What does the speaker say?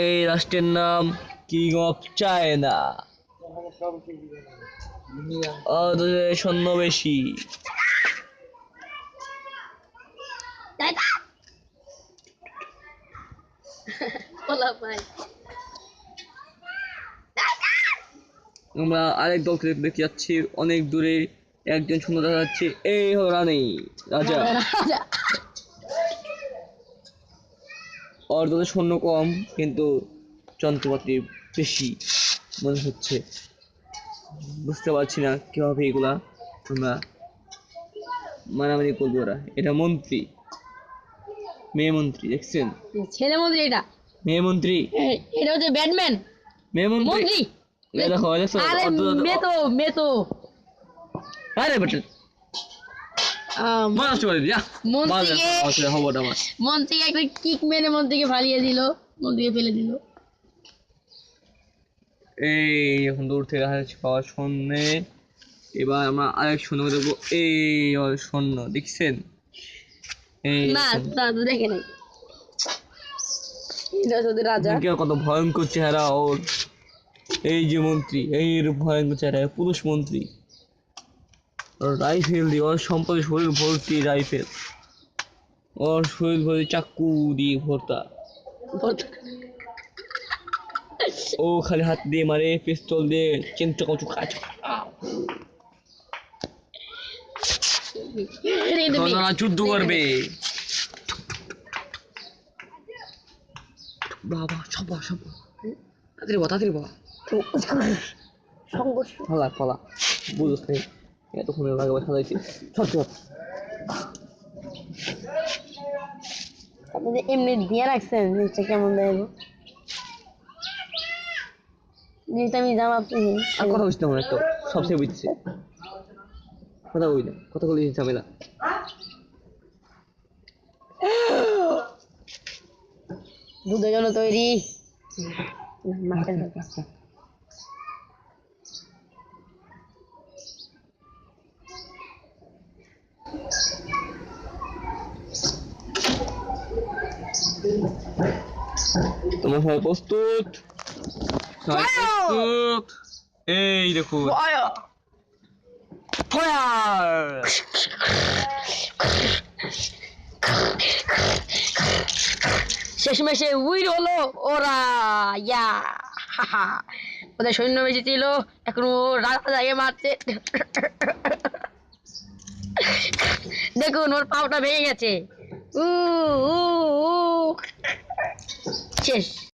এই রাষ্ট্রের নাম কিং অফ চায়না। ওদের সৈন্য বেশি। আমরা আরেক দলকে দেখতে যাচ্ছি অনেক দূরে, একজন সৈন্য দেখা যাচ্ছে, এই হলো রানী রাজা। ওর দলের সৈন্য কম কিন্তু যন্ত্রপাতি বেশি মনে হচ্ছে। বুঝতে পারছি না কিভাবে এগুলা আমরা মারামারি করবো। ওরা এটা মন্ত্রী, মেয়ে মন্ত্রী দেখছেন? ছেলে মন্ত্রী এটা, মেয়ে মন্ত্রী, এটা হচ্ছে ব্যাটম্যান মেয়ে মন্ত্রী। মন্ত্রী। এই দেখো দেখছো? আরে মেতো আরে বেটা মাছ করে দিয়া মন্ত্রীকে একটা কিক মেরে মন্ত্রীকে ফালিয়ে দিল, মন্ত্রীকে ফেলে দিল। এই এখন দূর থেকে আসছে পাওয়ার সৈন্য। এবার আমরা আরেক সৈন্য দেখবো। এই সৈন্য দেখছেন? এই না না দেখে নাই, এটা যদি রাজা কত ভয়ঙ্কর চেহারা ওর। এই যে মন্ত্রী, এই ভয়ঙ্কর চেহারা পুরুষ মন্ত্রী। রাইফেল দিয়ে ওর সম্পদের শরীর ভর্তি রাইফেল, ওর শরীর ভর্তি চাকু দিয়ে ভর্তা। ও খালি হাত দিয়ে মারে, পিস্তল দিয়ে চিন্তা কচু কাজ। যুদ্ধ করবে বাবা। সবা সবা তাড়াতাড়ি বাবা সংঘর্ষ ফলা ফলা বুঝছ নেই এতক্ষণের আগে সাজাইছি। সব আপনি এমনি দিয়ে রাখছেন জিনিসটা কেমন দেখবো, জিনিসটা আমি জানাচ্ছি। আর কথা বুঝতে মনে তো সবচেয়ে বুঝছে কথা বলি কথা বলি ঝামেলা। দুধের জন্য তৈরি। তোমার সবাই প্রস্তুত? প্রস্তুত? এই দেখো শেষমেশে উইল হলো ওরা। ইয়া ওদের সৈন্য বেশি ছিল, এখন রাজাকে মারছে। দেখুন ওর পাউটা ভেঙে গেছে। শেষ।